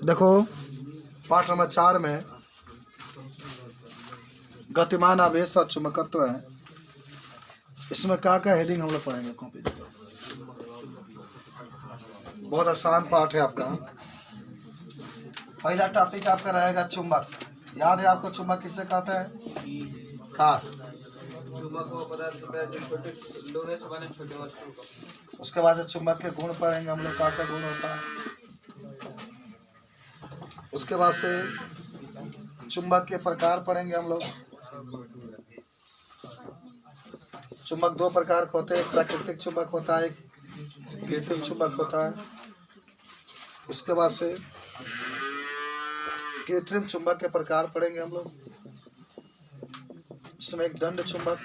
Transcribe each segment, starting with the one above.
देखो पाठ नंबर 4 में गतिमान आवेश और चुंबकत्व है। इसमें क्या हेडिंग हम लोग पढ़ेंगे कॉपी पे? बहुत आसान पाठ है आपका। पहला टॉपिक आपका रहेगा चुंबक। याद है आपको चुंबक किससे कहते हैं? कार। उसके बाद से चुंबक के गुण पढ़ेंगे हम लोग, क्या गुण होता है। उसके बाद से चुंबक के प्रकार पढ़ेंगे हम लोग। चुंबक 2 प्रकार के होते हैं, एक प्राकृतिक चुंबक होता है, एक कृत्रिम चुंबक होता है। उसके बाद से कृत्रिम चुंबक के प्रकार पढ़ेंगे हम लोग, जिसमें एक दंड चुंबक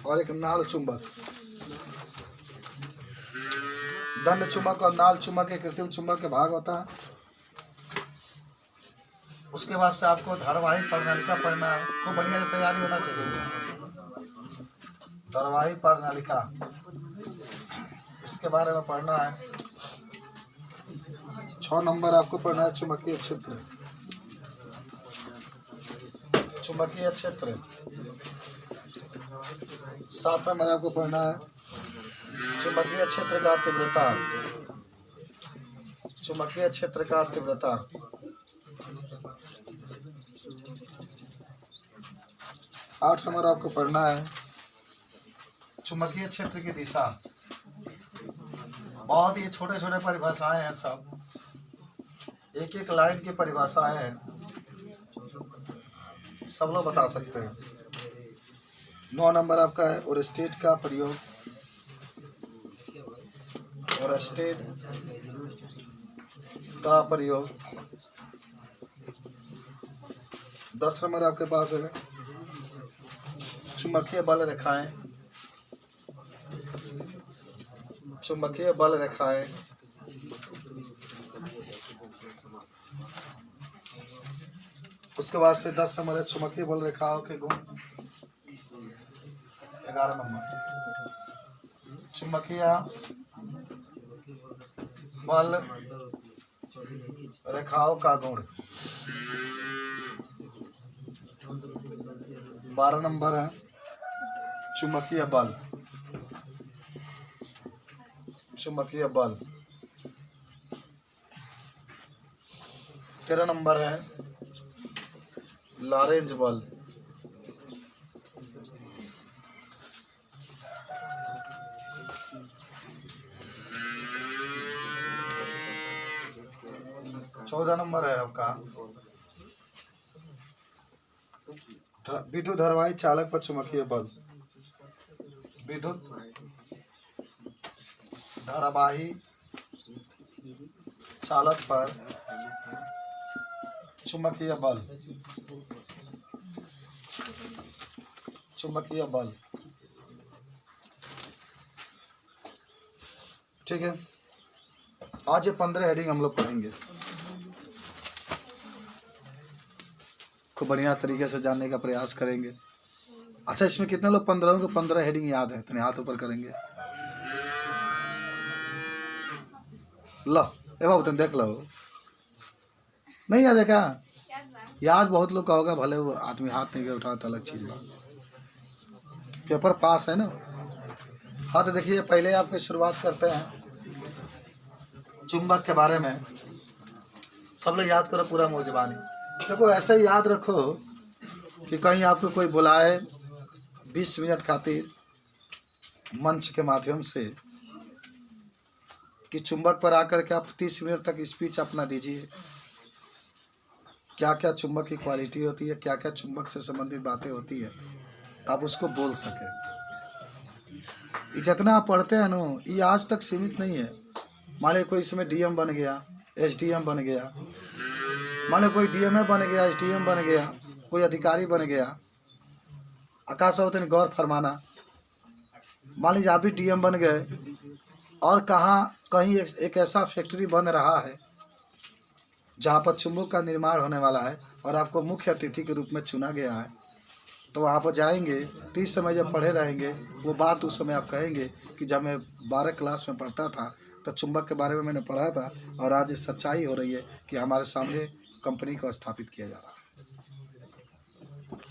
और एक नाल चुंबक। दंड चुंबक और नाल चुंबक एक कृत्रिम चुंबक के भाग होता है। उसके बाद से आपको धारावाहिक प्रणालिका पढ़ना है। खूब बढ़िया से तैयारी होना चाहिए। धारावाहिक प्रणालिका, इसके बारे में पढ़ना है। 6 नंबर आपको पढ़ना है चुंबकीय क्षेत्र। चुंबकीय क्षेत्र 7 नंबर आपको पढ़ना है चुंबकीय क्षेत्र का तीव्रता। चुंबकीय क्षेत्र का तीव्रता 8 नंबर आपको पढ़ना है चुंबकीय क्षेत्र की दिशा। बहुत ही छोटे छोटे परिभाषाएं हैं, सब एक एक लाइन की परिभाषाएं हैं, सब लोग बता सकते हैं। 9 नंबर आपका है ओरस्टेड का प्रयोग। ओरस्टेड का प्रयोग 10 नंबर आपके पास है चुंबकीय बल रेखाएं। चुंबकीय बल रेखाएं उसके बाद से 10 नंबर है चुंबकीय बल रेखाओं के गुण। 11 नंबर चुंबकीय बल रेखाओं का गुण। 12 नंबर है चुंबकीय बल। चुंबकीय बल 13 नंबर है लॉरेंज बल। 14 नंबर है आपका विद्युत धारावाही चालक पर चुंबकीय बल। विद्युत धारावाही चालक पर चुंबकीय बल। चुंबकीय बल ठीक है। आज ये 15 हेडिंग हम लोग पढ़ेंगे, खूब बढ़िया तरीके से जानने का प्रयास करेंगे। अच्छा, इसमें कितने लोग 15 को 15 हेडिंग याद है? तो हाथ ऊपर करेंगे। लो ए बाबू तुम देख लो, नहीं याद है क्या? याद बहुत लोग का होगा, भले वो आदमी हाथ नहीं उठा तो अलग चीज बा। पेपर पास है ना। हाँ तो देखिए, पहले आपकी शुरुआत करते हैं चुंबक के बारे में। सब लोग याद करो पूरा मौजबानी। देखो ऐसे ही याद रखो कि कहीं आपको कोई बुलाए 20 मिनट खातिर मंच के माध्यम से कि चुंबक पर आकर के आप 30 मिनट तक स्पीच अपना दीजिए। क्या क्या चुंबक की क्वालिटी होती है, क्या क्या चुंबक से संबंधित बातें होती है, आप उसको बोल सकें। ये जितना आप पढ़ते हैं ना, ये आज तक सीमित नहीं है। मान लो कोई इसमें डीएम बन गया, एसडीएम बन गया, मान लो कोई डीएमए बन गया, एसडीएम बन गया, कोई अधिकारी बन गया, आकाश होते ने गौर फरमाना। मान लीजिए आप भी डीएम बन गए और कहीं एक ऐसा फैक्ट्री बन रहा है जहाँ पर चुंबक का निर्माण होने वाला है और आपको मुख्य अतिथि के रूप में चुना गया है, तो वहाँ पर जाएंगे तो इस समय जब पढ़े रहेंगे वो बात उस समय आप कहेंगे कि जब मैं 12 क्लास में पढ़ता था तो चुंबक के बारे में मैंने पढ़ा था और आज ये सच्चाई हो रही है कि हमारे सामने कंपनी को स्थापित किया जा रहा है।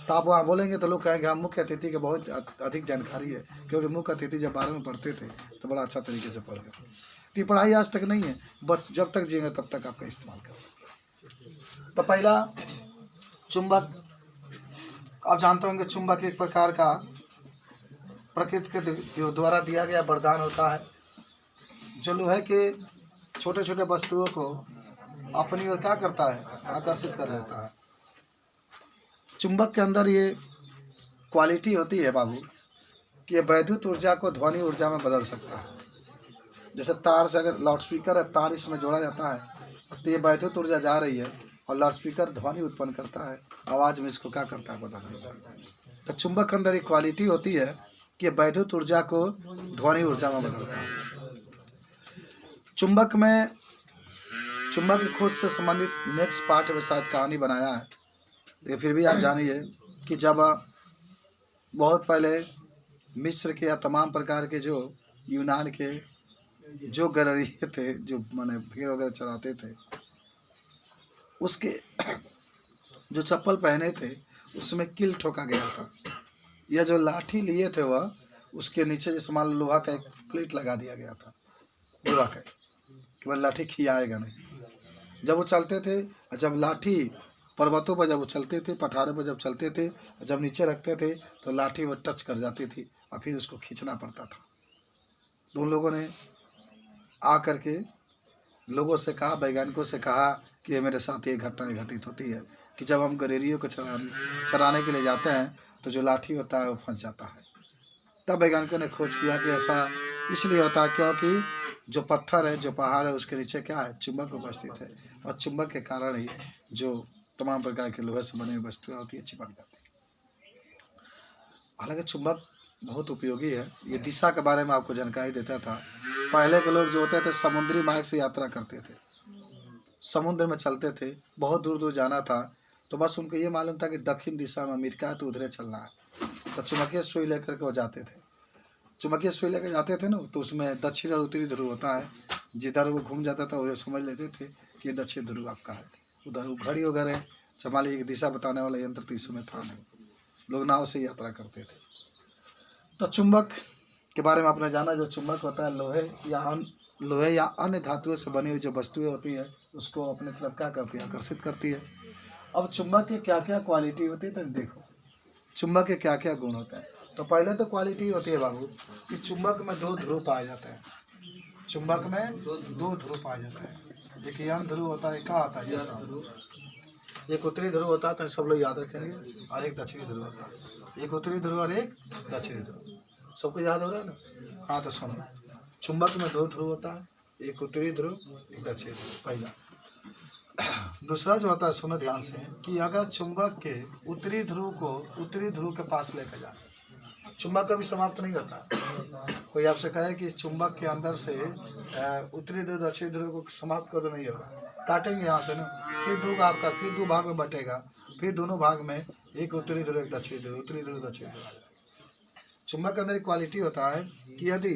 तो आप वहाँ बोलेंगे तो लोग कहेंगे हम मुख्य अतिथि के बहुत अधिक जानकारी है, क्योंकि मुख्य अतिथि जब 12 में पढ़ते थे तो बड़ा अच्छा तरीके से पढ़ गए। तो ये पढ़ाई आज तक नहीं है, बस जब तक जिएंगे तब तक आपका इस्तेमाल कर सकते हैं। तो पहला चुंबक, आप जानते होंगे चुंबक एक प्रकार का प्रकृति के द्वारा दिया गया वरदान होता है, जो लोहे के छोटे छोटे वस्तुओं को अपनी ओर क्या करता है, आकर्षित कर लेता है। चुंबक के अंदर ये क्वालिटी होती है बाबू कि ये वैद्युत ऊर्जा को ध्वनि ऊर्जा में बदल सकता है। जैसे तार से अगर लाउडस्पीकर है, तार इसमें जोड़ा जाता है तो ये वैद्युत ऊर्जा जा रही है और लाउडस्पीकर ध्वनि उत्पन्न करता है, आवाज़ में इसको क्या करता है, बदल देता है। तो चुंबक के अंदर एक क्वालिटी होती है कि वैद्युत ऊर्जा को ध्वनि ऊर्जा में बदलता है। चुंबक में चुंबक की खोज से संबंधित नेक्स्ट पार्ट में शायद कहानी बनाया है, लेकिन फिर भी आप जानिए कि जब बहुत पहले मिस्र के या तमाम प्रकार के जो यूनान के जो गडरिये थे, जो माने भेड़ वगैरह चराते थे, उसके जो चप्पल पहने थे उसमें कील ठोका गया था। यह जो लाठी लिए थे वह उसके नीचे जैसे मान लो लोहा का एक प्लेट लगा दिया गया था, लोहा का, कि वह लाठी खियाएगा नहीं। जब वो चलते थे, जब लाठी पर्वतों पर जब वो चलते थे, पठारों पर जब चलते थे, जब नीचे रखते थे तो लाठी वो टच कर जाती थी और फिर उसको खींचना पड़ता था। तो उन लोगों ने आ करके लोगों से कहा, वैज्ञानिकों से कहा कि ये मेरे साथ ये घटनाएँ घटित होती है कि जब हम गडेरियों को चराने के लिए जाते हैं तो जो लाठी होता है वो फंस जाता है। तब वैज्ञानिकों ने खोज किया कि ऐसा इसलिए होता है क्योंकि जो पत्थर है, जो पहाड़ है, उसके नीचे क्या है, चुंबक उपस्थित है और चुंबक के कारण ही जो तमाम प्रकार के लोहे से बनी हुई वस्तुएं होती है चिपक जाती है। हालांकि चुंबक बहुत उपयोगी है। ये दिशा के बारे में आपको जानकारी देता था। पहले के लोग जो होते थे समुद्री मार्ग से यात्रा करते थे, समुद्र में चलते थे, बहुत दूर दूर जाना था, तो बस उनको ये मालूम था कि दक्षिण दिशा में अमेरिका है तो उधरे चलना है, तो चुंबकीय सुई लेकर के वो जाते थे। चुंबकीय सुई लेकर जाते थे ना, तो उसमें दक्षिण और उत्तरी ध्रुव होता है। जिधर वो घूम जाता था उधर समझ लेते थे कि दक्षिण ध्रुव आपका है। उधर घड़ी वगैरह चमाली एक दिशा बताने वाला यंत्र तो इस समय था नहीं, लोग नाव से यात्रा करते थे। तो चुंबक के बारे में आपने जाना, जो चुंबक होता है लोहे या अन्य धातुओं से बनी हुई जो वस्तुएं होती है उसको अपने तरफ क्या करती है, आकर्षित करती है। अब चुंबक की क्या क्या क्वालिटी होती है, तो देखो चुंबक के क्या क्या गुण होते हैं। तो पहले तो क्वालिटी होती है बाबू कि चुंबक में 2 ध्रुव पाए जाते हैं। चुंबक में 2 ध्रुव पाए जाते हैं। एक यन ध्रुव होता है, क्या होता है, एक उत्तरी ध्रुव होता है, तो सब लोग याद रखेंगे, और एक दक्षिणी ध्रुव होता है। एक उत्तरी ध्रुव और एक दक्षिणी ध्रुव, सबको याद हो रहा है ना। हाँ तो सुनो, चुंबक में 2 ध्रुव होता है, एक उत्तरी ध्रुव, एक दक्षिणी ध्रुव, पहला। दूसरा जो होता है, सुनो ध्यान से, कि अगर चुंबक के उत्तरी ध्रुव को उत्तरी ध्रुव के पास लेकर जाए, चुंबक कभी समाप्त नहीं होता। कोई आपसे कहे कि चुंबक के अंदर से उत्तरी ध्रुव दक्षिणी ध्रुव को समाप्त कर दो, नहीं होगा, काटेंगे यहाँ से ना, फिर 2 आपका फिर 2 भाग में बटेगा, फिर दोनों भाग में एक उत्तरी ध्रुव एक दक्षिणी ध्रुव, उत्तरी ध्रुव दक्षिणी ध्रुव आ जाएगा। चुंबक के अंदर एक क्वालिटी होता है कि यदि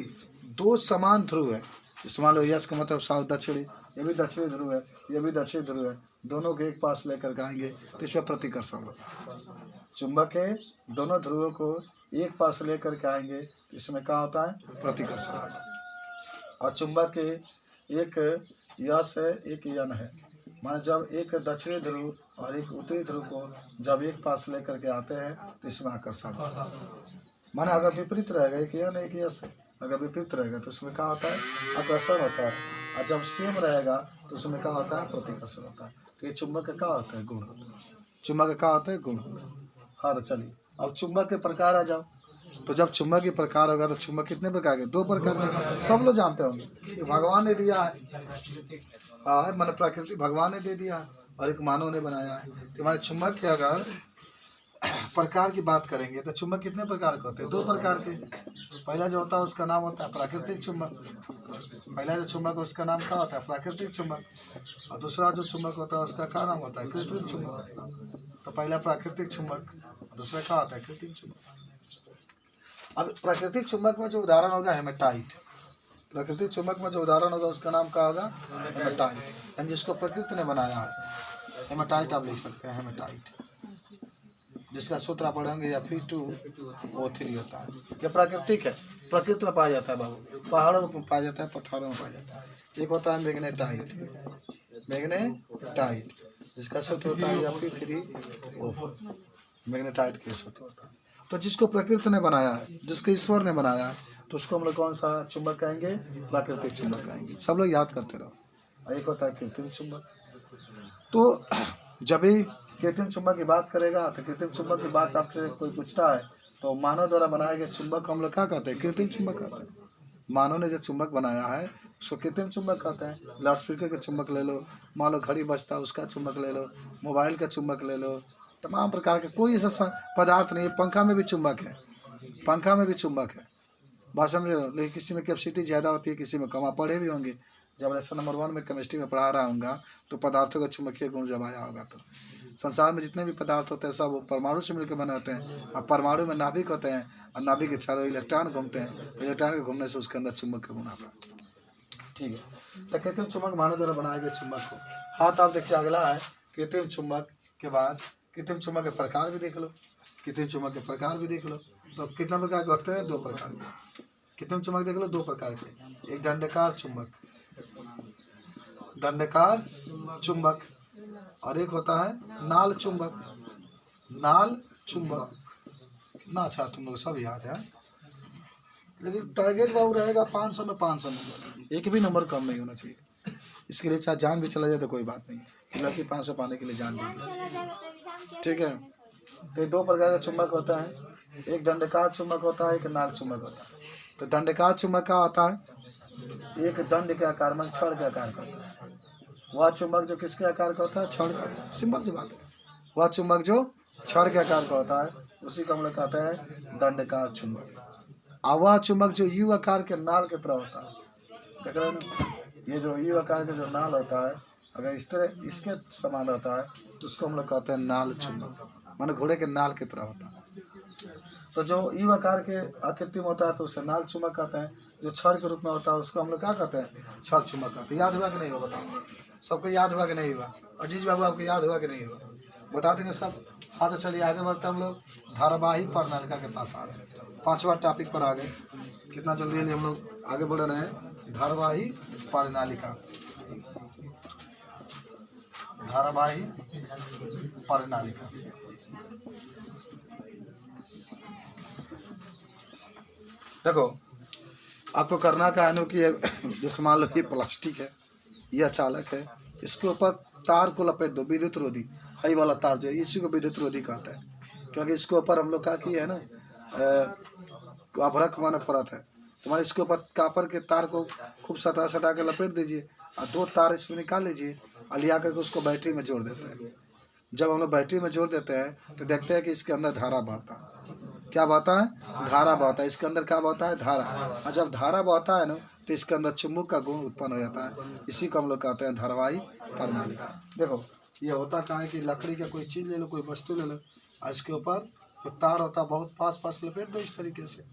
2 समान ध्रुव है, जैसे मान लो यस का मतलब साउथ दक्षिणी, ये भी दक्षिणी ध्रुव है, ये भी दक्षिणी ध्रुव है, दोनों के एक पास लेकर गाएंगे तो इसमें प्रतिकर्षण होगा। चुंबक के दोनों ध्रुवों को एक पास लेकर के आएंगे तो इसमें क्या होता है, प्रतिकर्षण होगा। और चुंबक के एक यस है, एक यन है, माने जब एक दक्षिणी ध्रुव और एक उत्तरी ध्रुव को जब एक पास लेकर के आते हैं तो इसमें आकर्षण होता है। माने अगर विपरीत रहेगा, एक यन एक यस है, अगर विपरीत रहेगा तो उसमें क्या होता है, आकर्षण होता है, और जब सेम रहेगा तो उसमें क्या होता है, प्रतिकर्षण होता है। तो ये चुंबक का क्या होता है, गुण होता है। चुंबक का क्या होता है, गुण। हाँ तो चलिए अब चुंबक के प्रकार आ जाओ। तो जब चुंबक के प्रकार होगा तो चुंबक कितने प्रकार के, 2 प्रकार के, सब लोग जानते होंगे। भगवान ने दिया है, हाँ मैंने प्रकृति भगवान ने दे दिया है और एक मानव ने बनाया है। तो हमारे चुंबक के अगर प्रकार की बात करेंगे तो चुंबक कितने प्रकार के होते हैं, 2 प्रकार के। पहला जो होता है उसका नाम होता है प्राकृतिक चुंबक। पहला जो चुंबक उसका नाम क्या होता है, प्राकृतिक चुंबक। और दूसरा जो चुंबक होता है उसका क्या नाम होता है, कृत्रिम चुंबक। तो पहला प्राकृतिक चुंबक, दूसरा क्या होता है, कृत्रिम चुंबक। अब प्राकृतिक चुंबक में जो उदाहरण होगा हेमेटाइट, प्राकृतिक चुंबक में जो उदाहरण होगा उसका नाम क्या होगा? हेमाटाइट, यानी जिसको प्रकृति ने बनाया है। हेमाटाइट आप लिख सकते हैं, हेमाटाइट, जिसका सूत्र आप पढ़ेंगे Fe2O3 होता है। यह प्राकृतिक है, प्रकृति में पाया जाता है बाबू, पहाड़ों में पाया जाता है, पठारों में पाया जाता है। एक होता है मैग्नेटाइट, मैग्नेटाइट जिसका सूत्र होता है Fe3O4, मैग्नेटाइट के सूत्र होता है। तो जिसको प्रकृति ने बनाया है, जिसको ईश्वर ने बनाया है, तो उसको हम लोग कौन सा चुंबक कहेंगे? प्राकृतिक चुंबक कहेंगे। सब लोग याद करते रहो। एक होता है कृत्रिम चुंबक। तो जब भी कृत्रिम चुंबक की बात करेगा तो कृत्रिम चुंबक की बात आपसे कोई पूछता है तो मानव द्वारा बनाए गए चुंबक को हम लोग क्या कहते हैं? कृत्रिम चुंबक कहते हैं। मानव ने जो चुंबक बनाया है उसको कृत्रिम चुंबक कहते हैं। लाउड स्पीकर का चुंबक ले लो, मान लो घड़ी बजता है उसका चुंबक ले लो, मोबाइल का चुंबक ले लो, तमाम प्रकार के कोई ऐसा पदार्थ नहीं है। पंखा में भी चुंबक है, पंखा में भी चुंबक है, बात समझ रहे हो। लेकिन किसी में कैपेसिटी ज़्यादा होती है, किसी में कम। आप पढ़े भी होंगे, जब लेसन नंबर 1 में केमिस्ट्री में पढ़ा रहा हूँगा तो पदार्थों का चुंबकीय गुण जब आया होगा। तो संसार में जितने भी पदार्थ होते हैं सब वो परमाणु से मिलकर बने होते हैं। और परमाणु में नाभिक होते हैं और नाभिक के चारों इलेक्ट्रॉन घूमते हैं, तो इलेक्ट्रॉन के घूमने से उसके अंदर चुंबक का गुण आता है। ठीक है, तो कृत्रिम चुंबक मानव द्वारा बनाए गए चुंबक को। हाथ आप देखिए, अगला है कृत्रिम चुंबक के बाद कृत्रिम चुंबक के प्रकार भी देख लो। कृत्रिम चुंबक के प्रकार भी देख लो, तो कितना प्रकार के होते हैं? 2 प्रकार के। कृत्रिम चुंबक देख लो 2 प्रकार के, एक दंडकार चुंबक, दंडकार चुंबक, और एक होता है नाल चुंबक। नाल चुंबक कितना अच्छा तुम लोग सब याद है, लेकिन टारगेट बाबू रहेगा 500 में 500 नंबर, एक भी नंबर कम नहीं होना चाहिए। इसके लिए चाहे जान भी चला जाए तो कोई बात नहीं, लड़की 500 पाने के लिए जान दीजिए। ठीक है, तो 2 प्रकार का चुंबक होता है, एक दंडकार चुंबक होता है, एक नाल चुंबक होता है। तो दंडकार चुंबक का होता है, एक दंड के आकार में छड़ के आकार का होता है। वह चुंबक जो किसके आकार का होता है? छड़ का। सिंपल सी बात है, वह चुंबक जो छड़ के आकार का होता है उसी को हम लोग कहते हैं दंडकार चुंबक। और वह चुंबक जो यू आकार के नाल की तरह होता है, देख रहे हैं ना, ये जो यू आकार का जो नाल होता है, अगर इस तरह इसके समान रहता है तो उसको हम लोग कहते हैं नाल चुंबक, माने घोड़े के नाल की तरह होता है। तो जो यू आकार के आकृति में होता है तो उसे नाल चुंबक कहते हैं। जो छड़ के रूप में होता है उसको हम लोग क्या कहते हैं? छड़ चुंबक कहते हैं। याद हुआ कि नहीं हुआ? बताओ, सबको याद हुआ कि नहीं हुआ? अजीज बाबू आपको याद हुआ कि नहीं हुआ? बता देंगे सब। हाँ, तो चलिए आगे बढ़ते हम लोग धारावाही परिनालिका के पास आ रहे हैं। 5वां टॉपिक पर आ गए। कितना जल्दी हम लोग आगे बढ़ रहे हैं। धारावाही परिनालिका, धारावाही परिनालिका। देखो, आपको करना का है कि जैसे मान लो ये प्लास्टिक है, यह चालक है, इसके ऊपर तार को लपेट दो, विद्युत रोधी। हाई वाला तार जो है इसी को विद्युत रोधी कहता है, क्योंकि इसके ऊपर हम लोग क्या किए है ना, अभ्रक माने परत है। तुम्हारे इसके ऊपर कापर के तार को खूब सटा सटा के लपेट दीजिए और 2 तार इसमें निकाल लीजिए और लिया करके उसको बैटरी में जोड़ देते हैं। जब हम लोग बैटरी में जोड़ देते हैं तो देखते हैं कि इसके अंदर धारा बहता है। क्या बहता है? धारा बहता है। इसके अंदर क्या बहता है? धारा। और जब धारा बहता है ना तो इसके अंदर चुंबक का गुण उत्पन्न हो जाता है। इसी को हम लोग कहते हैं धारावाही परिनालिका। देखो, ये होता क्या है कि लकड़ी का कोई चीज़ ले लो, कोई वस्तु ले लो और इसके ऊपर जो तार होता है बहुत पास लपेट दो इस तरीके से।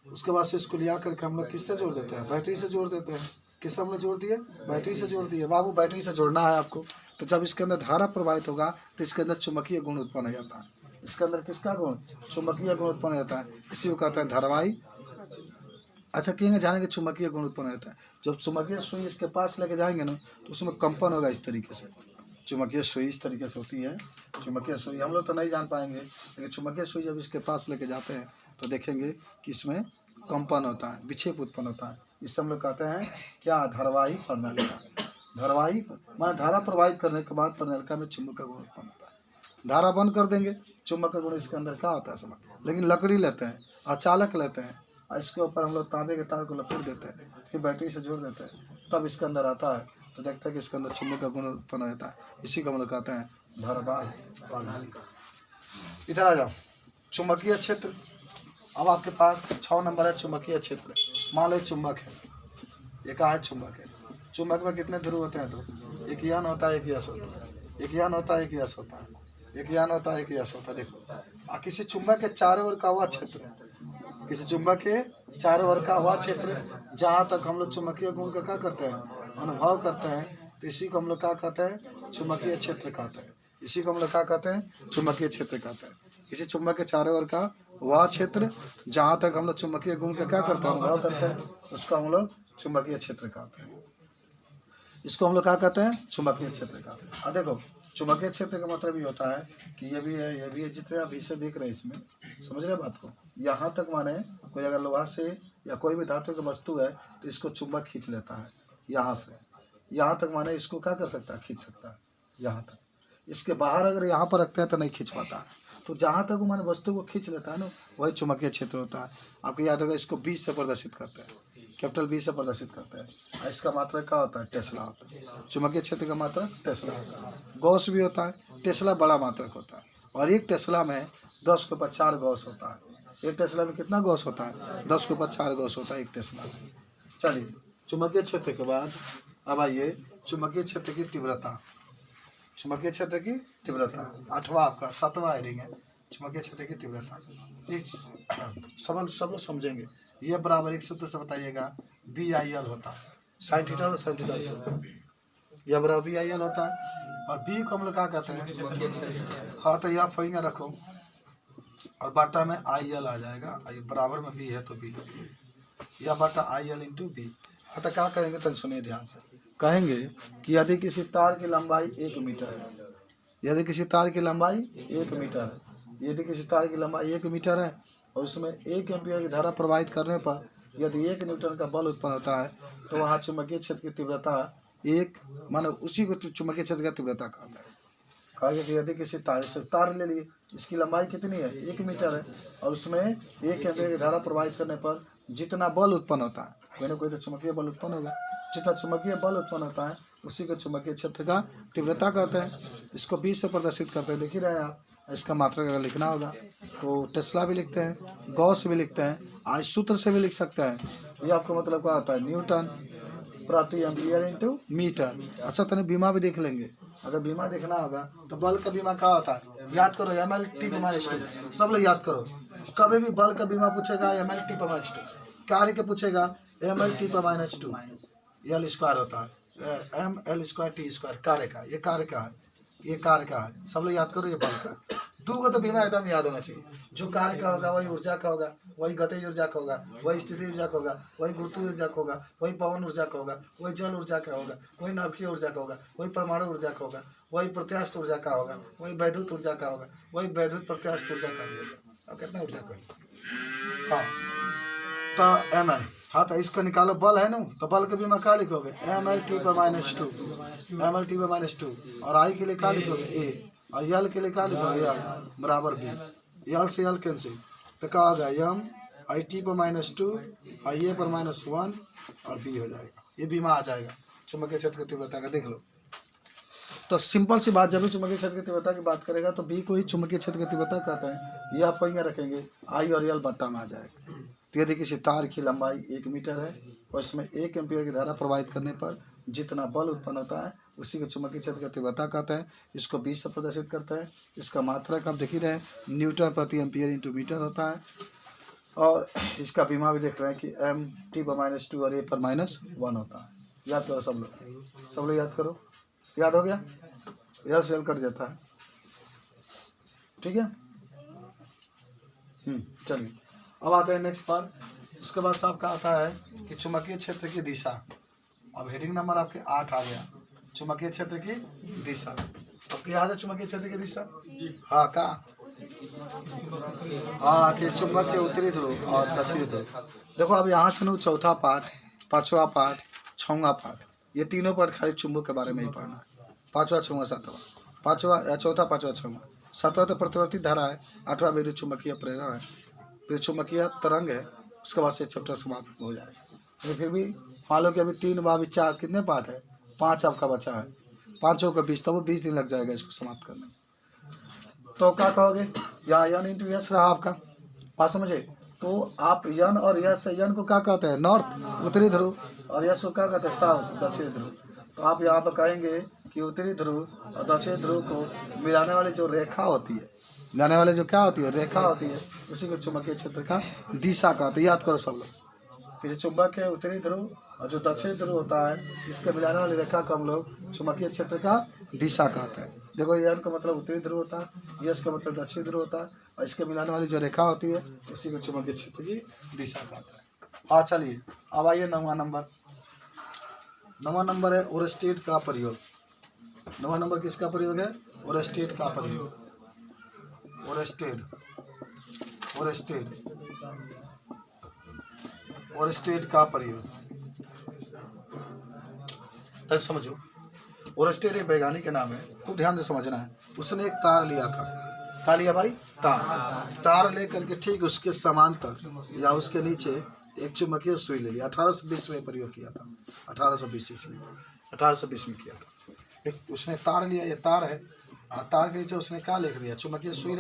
उसके बाद से इसको लिया करके हम लोग किससे जोड़ देते हैं? बैटरी से जोड़ देते हैं। किससे हम लोग जोड़ दिए? बैटरी से जोड़ दिए। बाबू बैटरी से जोड़ना है आपको, तो जब इसके अंदर धारा प्रवाहित होगा तो इसके अंदर चुंबकीय गुण उत्पन्न हो जाता है। इसके अंदर किसका गुण? चुंबकीय गुण उत्पन्न हो जाता है। इसी को कहते हैं धारावाही। अच्छा, कहेंगे जानेंगे चुंबकीय गुण उत्पन्न होता है। जब चुंबकीय सुई इसके पास लेके जाएंगे ना तो उसमें कंपन होगा इस तरीके से। चुंबकीय सुई इस तरीके से होती है। चुंबकीय सुई हम लोग तो नहीं जान पाएंगे, लेकिन चुंबकीय सुई जब इसके पास लेके जाते हैं तो देखेंगे कि इसमें कंपन होता है, विक्षेप उत्पन्न होता है। इससे हम लोग कहते हैं क्या? धारावाही परिनालिका। धारावाही माने धारा प्रवाहित करने के बाद परिनालिका में चुंबक का गुण उत्पन्न होता है। धारा बंद कर देंगे, चुंबक का गुण इसके अंदर क्या होता है समझ। लेकिन लकड़ी लेते हैं और चालक लेते हैं और इसके ऊपर हम लोग तांबे के तार को लपेट देते हैं, फिर बैटरी से जोड़ देते हैं, तब इसके अंदर आता है तो देखते हैं कि इसके अंदर चुंबक का गुण उत्पन्न हो जाता है। इसी को हम लोग कहते हैं धारावाही परिनालिका। इधर आ जाओ, चुंबकीय क्षेत्र। अब आपके पास 6 नंबर है चुंबकीय क्षेत्र। मान लो चुंबक है, ये क्या है? चुंबक है। चुंबक में कितने ध्रुव होते हैं? 2। एक यान होता है, एक यश होता है। एक यान होता है, एक यश होता है। एक यान होता है, एक यश होता है। देखो, किसी चुंबक के चारों ओर का हुआ क्षेत्र, किसी चुंबक के चारों ओर का हुआ क्षेत्र जहाँ तक हम लोग चुंबकीय गुण का क्या करते हैं, अनुभव करते हैं, तो इसी को हम लोग क्या कहते हैं, चुंबकीय क्षेत्र कहते हैं। इसी को हम लोग क्या कहते हैं, चुंबकीय क्षेत्र कहते हैं। इसी चुंबक के चारों ओर का वह क्षेत्र जहाँ तक हम लोग चुंबकीय गुण का क्या करते हैं, अनुभव करते हैं, उसको हम लोग चुंबकीय क्षेत्र कहते हैं। इसको हम लोग क्या कहते हैं, चुंबकीय क्षेत्र कहते हैं। देखो चुंबकीय क्षेत्र का मतलब ये होता है कि ये भी है, जितने आप इसे देख रहे हैं इसमें, समझ रहे बात को, यहाँ तक माने कोई अगर लोहा से या कोई भी धातु की वस्तु है तो इसको चुंबक खींच लेता है, यहाँ से यहाँ तक माने इसको क्या कर सकता है, खींच सकता है यहाँ तक। इसके बाहर अगर यहाँ पर रखते हैं तो नहीं खींच पाता है। तो जहाँ तक माने वस्तु को खींच लेता है ना, वही चुंबकीय क्षेत्र होता है। आपको याद होगा इसको 20 से प्रदर्शित करते हैं, कैपिटल 20 से प्रदर्शित करते हैं। इसका मात्रा क्या होता है, टेस्ला होता है। चुंबकीय क्षेत्र का मात्रा टेस्ला होता है। गॉस भी होता है, टेस्ला बड़ा मात्रक होता है। और एक टेस्ला में 10 के ऊपर 4 गॉस होता है। एक टेस्ला में कितना गॉस होता है, 10 के ऊपर 4 गॉस होता है एक टेस्ला में। चलिए चुंबकीय क्षेत्र के बाद अब आइए चुंबकीय क्षेत्र की तीव्रता। चुंबकीय क्षेत्र की तीव्रता 8वां आपका 7वां हेडिंग है, चुंबकीय क्षेत्र की तीव्रता। सब लोग समझेंगे। ये बराबर एक सूत्र से बताइएगा, BIL होता है साइन थीटा और साइन थीटा। यह बराबर BIL होता है। और बी को हम लोग क्या कहते हैं, हाँ तो यह फिंगर रखो और बाटा में IL आ जाएगा, बराबर में बी है तो बी, यह बाटा IL इंटू बी। हाँ तो क्या कहेंगे, तो सुनिए ध्यान से। कहेंगे कि यदि किसी तार की लंबाई 1 मीटर है, यदि किसी तार की लंबाई 1 मीटर है, यदि किसी तार की लंबाई 1 मीटर है और उसमें 1 एम्पीयर की धारा प्रवाहित करने पर यदि 1 न्यूटन का बल उत्पन्न होता है, तो वहाँ चुंबकीय क्षेत्र की तीव्रता 1 मानो उसी को चुंबकीय क्षेत्र की तीव्रता कहते हैं। कहा कि यदि किसी तार ले लिए, इसकी लंबाई कितनी है, 1 मीटर है, और उसमें 1 एम्पीयर की धारा प्रवाहित करने पर जितना बल उत्पन्न होता है, कोई ना कोई तो चुंबकीय बल उत्पन्न होगा, जितना चुंबकीय बल उत्पन्न होता है उसी को चुंबकीय क्षेत्र का तीव्रता कहते हैं। इसको 20 से प्रदर्शित करते हैं, देख ही रहे हैं आप। इसका मात्रक अगर लिखना होगा तो टेस्ला भी लिखते हैं, गॉस भी लिखते हैं, आज सूत्र से भी लिख सकते हैं। ये आपको मतलब क्या आता है, न्यूटन प्रति एम्पियर इंटू मीटर। अच्छा तने बीमा भी देख लेंगे, अगर बीमा देखना होगा तो बल का बीमा क्या होता है, याद करो ML/T/2। सब लोग याद करो, कभी भी बल का बीमा पूछेगा ML/T/2, कार्य के पूछेगा ML/T/2, L स्क्वायर होता है, ML²T², कार्य का, ये कार्य का है, ये कार्य का है। सब लोग याद करो, ये बल का। 2 को तो बीमा एकदम याद होना चाहिए। जो कार्य का होगा वही ऊर्जा का होगा, वही गतिज ऊर्जा का होगा, वही स्थिति ऊर्जा का होगा, वही गुरुत्व ऊर्जा का होगा, वही पवन ऊर्जा का होगा, वही जल ऊर्जा का होगा, वही नाभिकीय ऊर्जा का होगा, वही परमाणु ऊर्जा का होगा, वही प्रत्यास्थ ऊर्जा का होगा, वही वैद्युत ऊर्जा का होगा, वही वैद्युत प्रत्यास्थ ऊर्जा का होगा। अब कितना ऊर्जा का, हाँ तो ML। हाँ तो इसका निकालो, बल है ना, तो बल के बीमा क्या लिखोगे, ML/T/2, ML/T/2। और आई के लिए क्या लिखोगे, A, और यल के लिए क्या लिखोगे, यल बराबर बी। यल से यल कैंसिल, तो क्या होगा, MI/T/2 और ये पर -1 और बी हो जाएगा। ये बीमा आ जाएगा चुंबकीय क्षेत्र की तीव्रता का, देख लो। तो सिंपल सी बात, जब भी चुंबकीय क्षेत्र की तीव्रता की बात करेगा तो बी को ही चुंबकीय क्षेत्र की तीव्रता कहते हैं। ये आप वहीं रखेंगे, आई और यल बट्टा में आ जाएगा। तो यदि किसी तार की लंबाई 1 मीटर है और इसमें 1 एम्पीयर की धारा प्रवाहित करने पर जितना बल उत्पन्न होता है उसी को चुंबकीय क्षेत्र की तीव्रता कहते हैं। इसको 20 से प्रदर्शित करते हैं। इसका मात्रक आप देख ही रहे हैं, न्यूटन प्रति एम्पीयर इंटू मीटर होता है। और इसका बीमा भी देख रहे हैं कि MT/2 और A पर -1 होता है। याद करो सब लोग याद करो, याद हो गया, यह सेल कट जाता है, ठीक है। चलिए अब आते हैं नेक्स्ट पार्ट। उसके बाद साहब का आता है कि चुंबकीय क्षेत्र की दिशा। अब हेडिंग नंबर आपके 8 आ गया, चुंबकीय क्षेत्र की दिशा। अब याद है चुंबकीय क्षेत्र की दिशा, हाँ का, हाँ कि चुंबक के उत्तरी ध्रुव और दक्षिणी ध्रुव। देखो अब यहाँ से ना 4था पार्ट, 5वां पार्ट, 6वां पार्ट, ये तीनों पार्ट खाली चुंबक के बारे में ही पढ़ना है। 5वां, 6वां, 7वां, 5वां या 4था, 5वां, 6वां, 7वां तो प्रतिवर्ती धारा है, 8वां विद्युत चुंबकीय प्रेरण है, विद्युत चुंबकीय तरंग है। उसके बाद से चैप्टर समाप्त हो जाएगा। लेकिन फिर भी मान लो कि अभी 3 व 4 कितने पार्ट है, 5 आपका बचा है, 5 का 20, तो वो 20 दिन लग जाएगा इसको समाप्त करने में। तो क्या कहोगे, यहाँ यन इंटू यस रहा आपका, बात समझे। तो आप यन और यस, यन को क्या कहते हैं, नॉर्थ उत्तरी ध्रुव, और यस को क्या कहते हैं, साउथ दक्षिणी ध्रुव। तो आप यहाँ पर कहेंगे कि उत्तरी ध्रुव और दक्षिणी ध्रुव को मिलाने वाली जो रेखा होती है, मिलाने वाले जो क्या होती है, रेखा होती है, उसी को चुंबकीय क्षेत्र का दिशा कहते हैं। याद करो सब लोग, कि चुंबक के उत्तरी ध्रुव और जो दक्षिणी ध्रुव होता है, इसके मिलाने वाली रेखा को हम लोग चुंबकीय क्षेत्र का दिशा कहते हैं। देखो ये का मतलब उत्तरी ध्रुव होता है, यस का मतलब दक्षिणी ध्रुव होता है, और इसके मिलाने वाली जो रेखा होती है उसी को चुंबकीय क्षेत्र की दिशा कहते हैं। हाँ चलिए अब आइए 9वां नंबर। 9वां नंबर है ओरेस्टेट का प्रयोग। 9वां नंबर किसका प्रयोग है? ओरेस्टेट का प्रयोग। ओरेस्टेट का प्रयोग तो समझो। ओरेस्टेट एक वैज्ञानिक के नाम है, खूब ध्यान से समझना है। उसने एक तार लिया था। क्या लिया भाई? तार लेकर के ठीक उसके समांतर या उसके नीचे एक चुंबकीय सुई ले लिया। 1820 में प्रयोग किया था। 1820 में किया था। एक उसने तार लिया, ये तार है, तार के नीचे उसने क्या लिख दिया? चुंबकीय सुई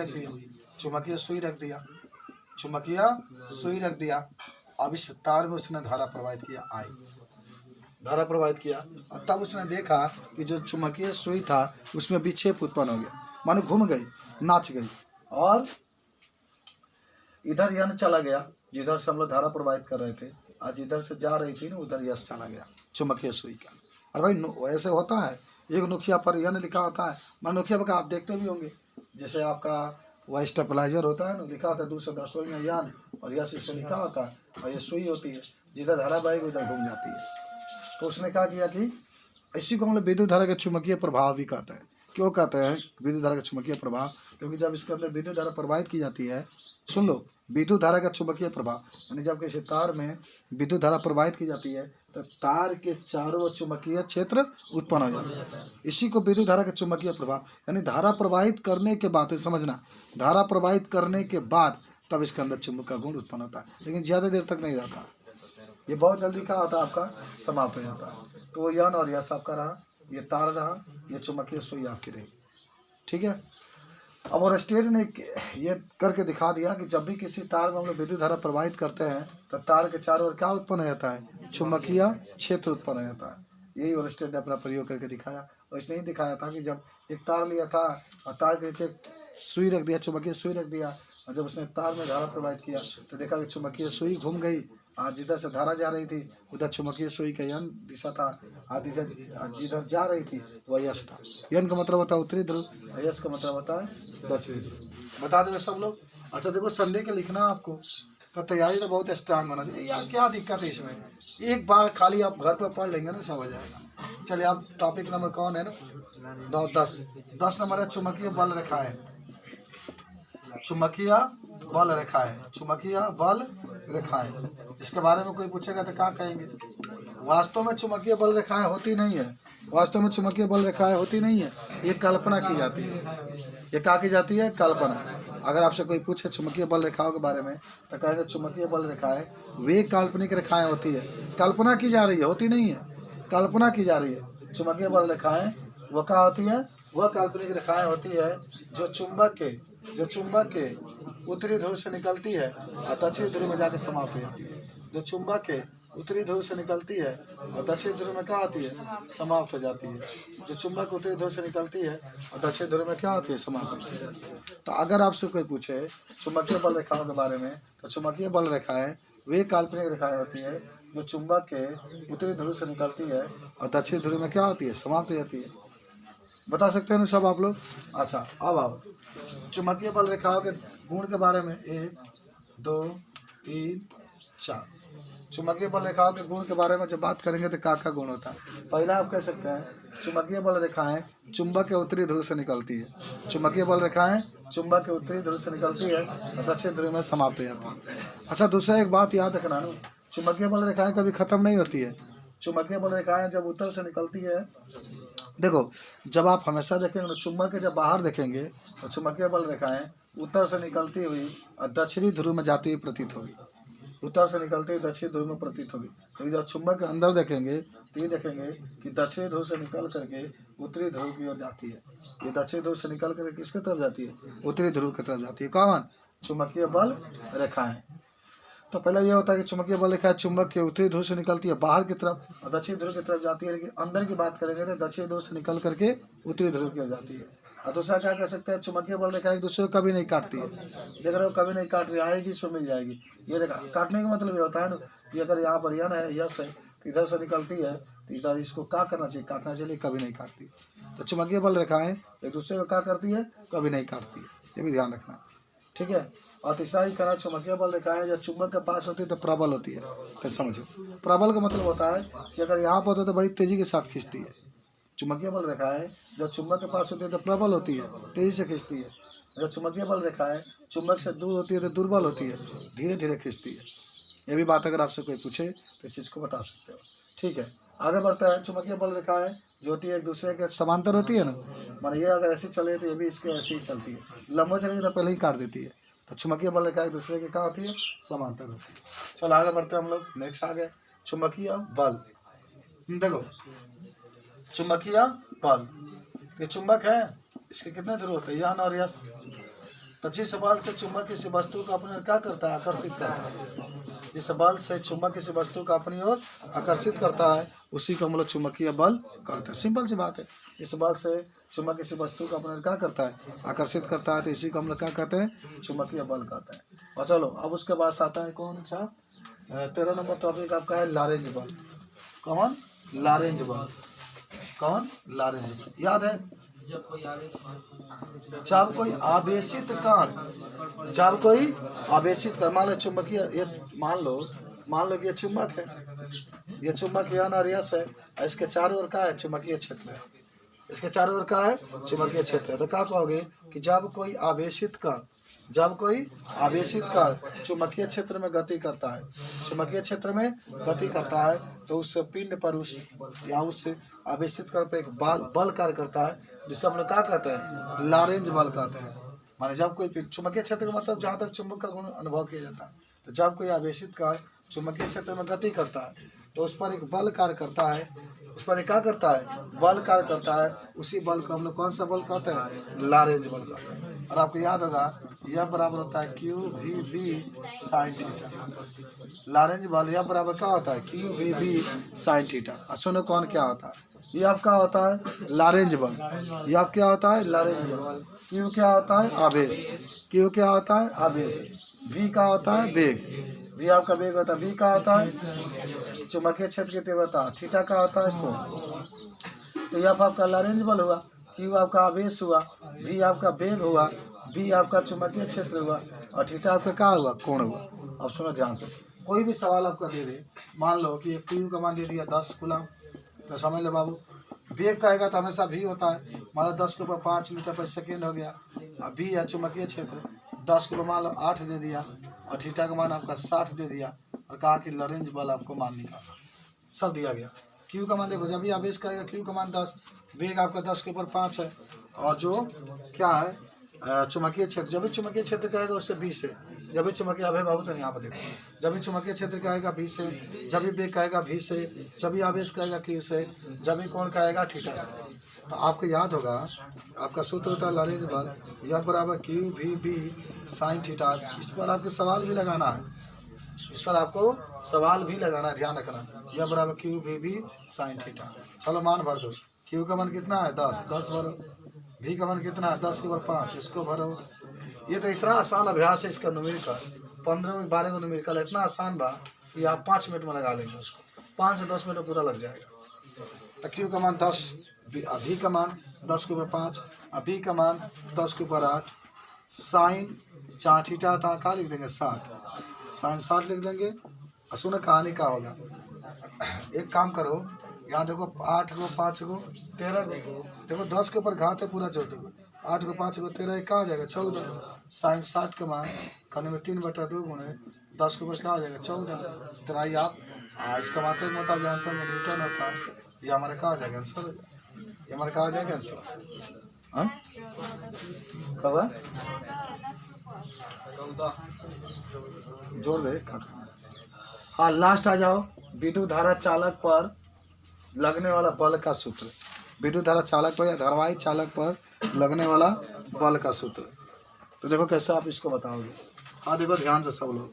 रख दिया। अब इस तार में उसने धारा प्रवाहित किया, और तब उसने देखा कि जो चुंबकीय सुई था उसमें विक्षेप उत्पन्न हो गया, मानो घूम गई, नाच गई, और इधर यन चला गया जिधर से हम लोग धारा प्रवाहित कर रहे थे, और जिधर से जा रही थी ना उधर यश चला गया चुंबकीय सुई का। और भाई ऐसे होता है, एक नुखिया पर यन लिखा होता है। मान नुखिया पर आप देखते भी होंगे, जैसे आपका वह स्टेबलाइजर होता है ना, लिखा होता है 210 में यान, और यश इस पर लिखा होता है, और ये सुई होती है, जिधर धारा बहेगी उधर घूम जाती है। तो उसने क्या किया कि इसी को हम लोग विद्युत धारा के चुंबकीय प्रभाव भी कहते हैं। क्यों कहते हैं विद्युत धारा का चुंबकीय प्रभाव? क्योंकि जब इसके अंदर विद्युत धारा प्रवाहित की जाती है, सुन लो, विद्युत धारा का चुंबकीय प्रभाव यानी जब किसी तार में विद्युत धारा प्रवाहित की जाती है तो तार के चारों ओर चुंबकीय क्षेत्र उत्पन्न हो जाता है। इसी को विद्युत धारा का चुंबकीय प्रभाव, यानी धारा प्रवाहित करने के बाद, समझना, धारा प्रवाहित करने के बाद तब इसके अंदर चुंबक का गुण उत्पन्न होता है, लेकिन ज़्यादा देर तक नहीं रहता। ये बहुत जल्दी क्या होता है, आपका समाप्त हो जाता है। तो यन और यश आपका रहा, ये तार रहा, ये चुंबकीय सुई आपकी रही। ठीक है। अब ओरेस्टेट ने ये करके दिखा दिया कि जब भी किसी तार में हम लोग विद्युत धारा प्रवाहित करते हैं तो तार के चारों ओर क्या उत्पन्न हो जाता है? चुंबकीय क्षेत्र उत्पन्न हो जाता है। यही ओरेस्टेट ने अपना प्रयोग करके दिखाया। और इसने ही दिखाया था कि जब एक तार लिया था और तार के नीचे सुई रख दिया, चुंबकीय सुई रख दिया, और जब उसने तार में धारा प्रवाहित किया तो देखा कि चुंबकीय सुई घूम गई, आज जिधर से धारा जा रही थी उधर चुंबकीय सुई का यन दिशा था, आज जिधर जा रही थी वह यश था। यन का मतलब होता है उत्तरी ध्रुव, यश का मतलब होता है दक्षिणी ध्रुव। बता देंगे सब लोग। अच्छा देखो, संडे के लिखना आपको, तो तैयारी तो बहुत स्ट्रांग होना चाहिए यार। क्या दिक्कत है इसमें? एक बार खाली आप घर पर पढ़ लेंगे ना, समझ आएगा। चलिए आप टॉपिक नंबर कौन है ना? 10 नंबर है चुंबकीय बल रेखा है। चुंबकीय बल रेखाएं। इसके बारे में कोई पूछेगा तो क्या कहेंगे? वास्तव में चुंबकीय बल रेखाएं होती नहीं है। ये कल्पना की जाती है। ये क्या की जाती है? कल्पना। अगर आपसे कोई पूछे चुंबकीय बल रेखाओं के बारे में तो कहेंगे चुंबकीय बल रेखाएं वे काल्पनिक रेखाएं होती है, कल्पना की जा रही है, होती नहीं है, कल्पना की जा रही है। चुंबकीय बल रेखाएं वो क्या होती है? वह काल्पनिक रेखाएं होती है जो चुंबक के उत्तरी ध्रुव से निकलती है और दक्षिणी ध्रुव में जाकर समाप्त हो जाती है। जो चुंबक के उत्तरी ध्रुव से निकलती है और दक्षिणी ध्रुव में क्या होती है? समाप्त हो जाती है। जो चुंबक उत्तरी ध्रुव से निकलती है और दक्षिणी ध्रुव में क्या होती है? समाप्त होती है। तो अगर आपसे कोई पूछे चुंबकीय बल रेखाओं के बारे में तो चुंबकीय बल रेखाएं वे काल्पनिक रेखाएं होती है जो चुंबक के उत्तरी ध्रुव से निकलती है और दक्षिणी ध्रुव में क्या होती है? समाप्त हो जाती है। बता सकते हैं ना सब आप लोग? अच्छा अब आओ चुंबकीय बल रेखाओं के गुण के बारे में 1 2 3 4। चुंबकीय बल रेखाओं के गुण के बारे में जब बात करेंगे तो क्या गुण होता है? पहला आप कह सकते हैं चुंबकीय बल रेखाएं चुंबक के उत्तरी ध्रुव से निकलती है। चुंबकीय बल रेखाएं चुंबक के उत्तरी ध्रुव से निकलती है और दक्षिण ध्रुव में समाप्त हो जाती है। अच्छा दूसरा एक बात याद रखना, चुंबकीय बल रेखाएं कभी खत्म नहीं होती है। चुंबकीय बल रेखाएं जब उत्तर से निकलती है, देखो जब आप हमेशा देखेंगे तो चुंबक के जब बाहर देखेंगे तो चुंबकीय बल रेखाएं उत्तर से निकलती हुई और दक्षिणी ध्रुव में जाती हुई प्रतीत होगी। उत्तर से निकलती हुई दक्षिणी ध्रुव में प्रतीत होगी। लेकिन जब चुंबक के अंदर देखेंगे तो ये देखेंगे कि दक्षिणी ध्रुव से निकल करके उत्तरी ध्रुव की ओर जाती है। ये दक्षिणी ध्रुव से निकल करके किसके तरफ जाती है? उत्तरी ध्रुव की तरफ जाती है। कौन? चुंबकीय बल रेखाएं। तो पहले ये होता है कि चुंबकीय बल रेखा चुंबक के उत्तरी ध्रुव से निकलती है बाहर की तरफ और दक्षिण ध्रुव की तरफ जाती है। लेकिन अंदर की बात करेंगे तो दक्षिण ध्रुव से निकल करके उत्तरी ध्रुव की ओर जाती है। और दूसरा क्या कह सकते हैं, चुंबकीय बल रेखा एक दूसरे को कभी नहीं काटती है। देख रहे हो, कभी नहीं काट रही, आएगी इसमें मिल जाएगी। ये रेखा काटने का मतलब ये होता है ना, कि अगर यहाँ पर यन है, यस है, तो इधर से निकलती है तो इधर इसको क्या करना चाहिए, काटना चाहिए, कभी नहीं काटती। तो चुंबकीय बल रेखाएं एक दूसरे को क्या करती है, कभी नहीं काटती है, ये भी ध्यान रखना, ठीक है। और तीसरा ही कहना, चुंबकीय बल रेखाएं जब चुंबक के पास होती है तो प्रबल होती है। तो समझो, प्रबल का मतलब होता है कि अगर यहाँ पर होता तो बड़ी तेजी के साथ खींचती है। चुंबकीय बल रेखाएं जब चुंबक के पास होती है तो प्रबल होती है, तेजी से खींचती है। जब चुंबकीय बल रेखाएं चुंबक से दूर होती है तो दुर्बल होती है, धीरे धीरे खींचती है। ये भी बात अगर आपसे कोई पूछे तो इस चीज़ को बता सकते हो, ठीक है। आगे बढ़ता है, चुंबकीय बल रेखाएं जो होती है एक दूसरे के समांतर होती है ना, माने ये अगर ऐसी चले तो ये भी इसके ऐसी ही चलती है, लंबो चलेगी तो पहले ही काट देती है। तो चुंबकीय बल रेखा एक दूसरे के क्या होती है, समांतर होती है। चलो आगे बढ़ते हैं हम लोग, नेक्स्ट आ गए चुंबकीय बल। देखो चुंबकीय बल, ये चुंबक है, इसके कितने ध्रुव होते हैं, यन और यस। तो जिस बल से चुंबक किसी वस्तु को अपनी ओर क्या करता है, आकर्षित करता है, जिस बल से चुंबक किसी वस्तु को अपनी ओर आकर्षित करता है उसी को हम लोग चुंबकीय बल कहते हैं। सिंपल सी बात है, इस बल से चुंबक किसी वस्तु को अपने ओर क्या करता है, आकर्षित करता है, तो इसी को हम लोग क्या कहते हैं, चुंबकीय बल कहते हैं। और चलो अब उसके बाद आता है कौन सा, 13 नंबर टॉपिक आपका है लारेंज बल। कौन, लारेंज बल, कौन, लारेंज बल, याद है। जब कोई आवेशित कण, जब कोई आवेशित कण, मान लो चुंबकीय, ये मान लो कि ये चुंबक है, ये चुंबक यन और यस है, इसके चारों ओर का है चुंबकीय क्षेत्र है, इसके चारों ओर का है चुंबकीय क्षेत्र है। तो क्या कहोगे कि जब कोई आवेशित कण, जब कोई आवेशित कण चुंबकीय क्षेत्र में गति करता है, चुंबकीय क्षेत्र में गति करता है, तो उस पिंड पर उस या उस आवेशित कण पर एक बल कार्य करता है, जिसे हम लोग क्या कहते हैं, लारेंज बल कहते हैं। माने जब कोई चुंबकीय क्षेत्र का मतलब जहाँ तक चुंबक का गुण अनुभव किया जाता है, तो जब कोई आवेशित कण चुंबकीय क्षेत्र में गति करता है तो उस पर एक बल कार्य करता है, उस पर क्या करता है, बल कार्य करता है। उसी बल को हम लोग कौन सा बल कहते हैं, लारेंज बल कहते हैं। और आपको याद होगा यह बराबर होता है q v B sine theta. Lorentz बल यह बराबर क्या होता है, q v B sine theta. और सुनो कौन क्या होता है, ये आपका होता है लारेंज बल, ये आप क्या होता है, लारेंज बल। क्यू क्या होता है, आवेश, क्यू क्या होता है, आवेश। वी का होता है वेग, वी आपका वेग होता है। वी का होता है चुंबकीय क्षेत्र की तीव्रता, थीटा का होता है कोण। तो यह आपका लारेंज बल हुआ, क्यू आपका आवेश हुआ, वी आपका वेग हुआ, वी आपका चुंबकीय क्षेत्र हुआ, और थीटा आपका क्या हुआ, कोण हुआ। अब सुनो ध्यान से, कोई भी सवाल आपका दे दे, मान लो कि क्यू का मान दे दिया 10 कूलम, तो समझ लो बाबू, वेग कहेगा तो हमेशा भी होता है, मान लो 10 के ऊपर 5 मीटर पर सेकेंड हो गया। अब भी है चुंबकीय क्षेत्र, 10 के ऊपर मान लो 8 दे दिया, और थीटा का मान आपका 60 दे दिया, और कहा कि लारेंज बल आपको मान निकालना, सब दिया गया। क्यू का मान देखो, जब भी आवेश कहेगा क्यू का मान 10, वेग आपका 10 के ऊपर 5 है, और जो क्या है चुंबकीय क्षेत्र, जब भी चुंबकीय क्षेत्र कहेगा उससे 20 है, जब भी चुंबकीय, अभय बाबू तो यहाँ पर देखो, जब भी चुंबकीय क्षेत्र कहेगा 20 से, जब भी वेग कहेगा 20 से, जब भी आवेश कहेगा क्यू से, जब भी कोण कहेगा थीटा से। तो आपको याद होगा आपका सूत्र होता है लारेंज बल, यह बराबर q v B sine theta. इस पर आपको सवाल भी लगाना है, इस पर आपको सवाल भी लगाना है, ध्यान रखना। यह बराबर q v B sine theta. चलो मान भर दो, क्यू का मान कितना है 10, 10 भरो। भी का मान कितना है 10 के ऊपर 5, इसको भरो। ये तो इतना आसान अभ्यास है इसका, न्यूमेरिकल 15-12 को न्यूमेरिकल इतना आसान बा कि आप 5 मिनट में लगा लेंगे उसको, 5 से 10 मिनट पूरा लग जाएगा। तो क्यू का मान 10, अभी का मान 10 के ऊपर 5, अभी का मान 10 के ऊपर 8, साइन 4 थीटा था, क्या लिख देंगे 60, साइन 60 लिख देंगे। और सुनो कहानी का होगा, एक काम करो, यहाँ देखो 8 को 5 को 13 को, देखो 10 के ऊपर घात है पूरा जोड़ दो, 8 को 5 को 13, क्या हो जाएगा 14। साइन 60 के मान खाने में 3/2 गुणे 10 के ऊपर क्या हो जाएगा 14। इतना ही आप इसका मात्रा का मतलब जानते हैं न्यूटन होता है। ये हमारा कहाँ जाएगा आंसर, ये हमारा कहाँ जाएगा आंसर, हाँ कब है जोड़ दे। हाँ लास्ट आ जाओ, विद्युत धारा चालक पर लगने वाला बल का सूत्र, विद्युत धारा चालक पर या धारावाही चालक पर लगने वाला बल का सूत्र। तो देखो कैसे आप इसको बताओगे। हाँ देखो ध्यान से सब लोग,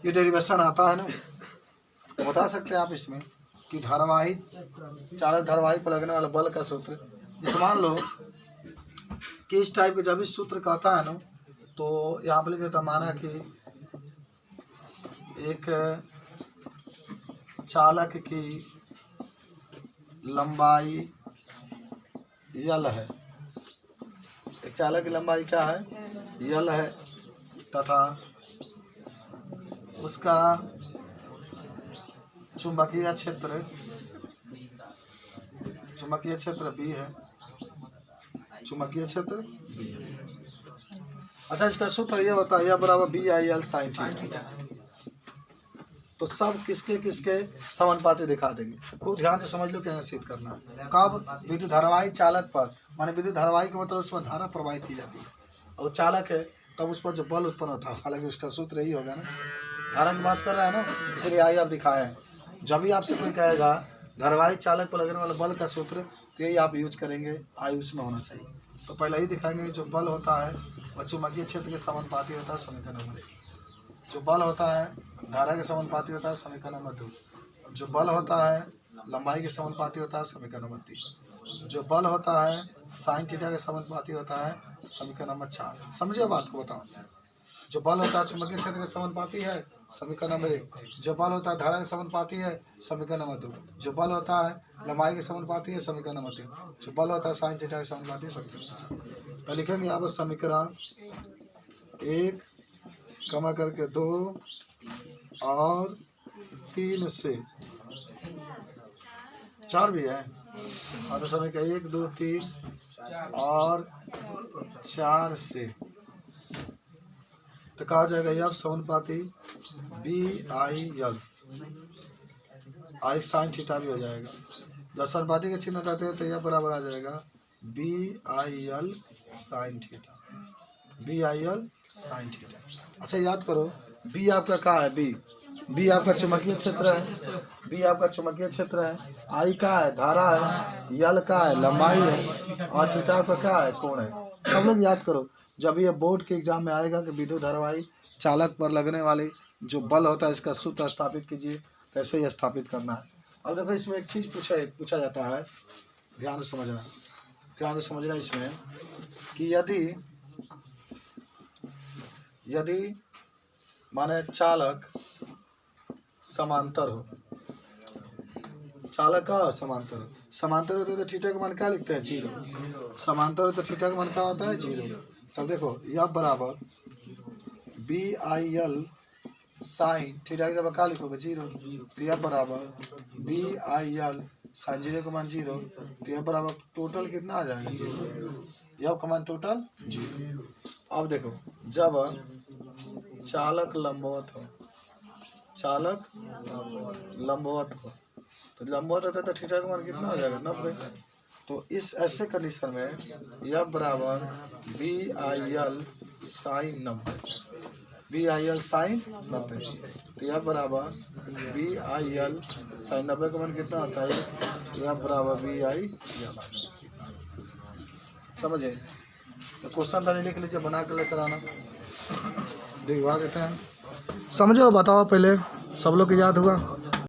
ये डेरिवेशन आता है ना, तो बता सकते हैं आप इसमें कि धारावाही चालक धारावाही पर लगने वाला बल का सूत्र। जैसे मान लो कि इस टाइप के जब इस सूत्र कहता है ना, तो यहाँ पर लिखा था माना कि एक चालक की लंबाई यल है, एक चालक की लंबाई क्या है, यल है, तथा उसका चुंबकीय क्षेत्र B है, चुंबकीय क्षेत्र B है। अच्छा, इसका सूत्र यह होता है, यह बराबर BIL sin थीटा। तो सब किसके किसके समानुपाती दिखा देंगे, खूब ध्यान से समझ लो कैसे सिद्ध करना है। कब? विद्युत धारावाही चालक पर, माने विद्युत धारावाही का मतलब उसमें धारा प्रवाहित की जाती है, और चालक है तब उस पर जो बल उत्पन्न होता है, हालांकि उसका सूत्र यही होगा ना, धारा की बात कर रहा है ना, इसलिए आई आप दिखाया है। जब भी आपसे कोई कहेगा धारावाही चालक पर लगने वाला बल का सूत्र, तो यही आप यूज करेंगे, आई उसमें होना चाहिए। तो पहले ही दिखाएंगे जो बल होता है वह चुंबकीय क्षेत्र के समानुपाती होता है, समीकरण नंबर 1। जो बल होता है धारा के समानुपाती होता है, समीकरण नंबर 2। जो बल होता है लंबाई के समानुपाती होता है, समीकरण नंबर 3। जो बल होता है साइन थीटा के समानुपाती होता है, समीकरण नंबर 4। समझिए बात को, बताओ। जो बल होता है चुंबकीय क्षेत्र के समानुपाती है, समीकरण नंबर 1। जो बल होता है धारा के समानुपाती है, समीकरण नंबर 2। जो बल होता है लंबाई के समानुपाती है, समीकरण नंबर 3। जो बल होता है साइन थीटा के समानुपाती है, समीकरण नंबर 4। तो लिखेंगे यहाँ पर समीकरण 1 कमा करके 2 और 3 से 4 भी है, और तो समीकरण 1 2 3 और 4 से, तो कहा जाएगा यह समानुपाती BIL, आई साइन थीटा भी हो जाएगा। जब समानुपाती के चिन्ह हटाते हैं तो यह बराबर आ जाएगा BIL sine theta, BIL sine theta. अच्छा याद करो, B आपका क्या है, B आपका चुंबकीय क्षेत्र है, B आपका चुंबकीय क्षेत्र है, I का है धारा है, L का है लंबाई है, और थीटा का क्या है, कोण है। सब लोग याद करो, जब ये बोर्ड के एग्जाम में आएगा कि विद्युत धारावाही चालक पर लगने वाले जो बल होता है इसका सूत्र स्थापित कीजिए, तो ऐसे ही स्थापित करना है। अब देखो इसमें एक चीज़ पूछा जाता है, ध्यान से समझना इसमें, कि यदि माने चालक समांतर हो, चालक का समांतर होते तो थीटा का मान क्या लिखते हैं, 0। समांतर हो तो थीटा का मान क्या होता है, 0। तब देखो यह बराबर BIL साइन थीटा की जगह क्या लिखोगे, 0। तो यह बराबर BIL साइन 0 का मान 0, तो यह बराबर टोटल कितना आ जाएगा, 0। यह का मान टोटल 0। अब देखो जब चालक लंबवत हो, तो लंबवत होता है तो थीटा का मान कितना हो जाएगा, 90। तो इस ऐसे कंडीशन में यह बराबर BIL साइन 90, BIL साइन 90। तो यह बराबर BIL साइन 90 का मान कितना आता है, यह बराबर BIL। समझे? तो क्वेश्चन था लिख लीजिए, बना कर लेकर आना, दिखवा देते हैं। समझो, बताओ पहले, सब लोग को याद हुआ?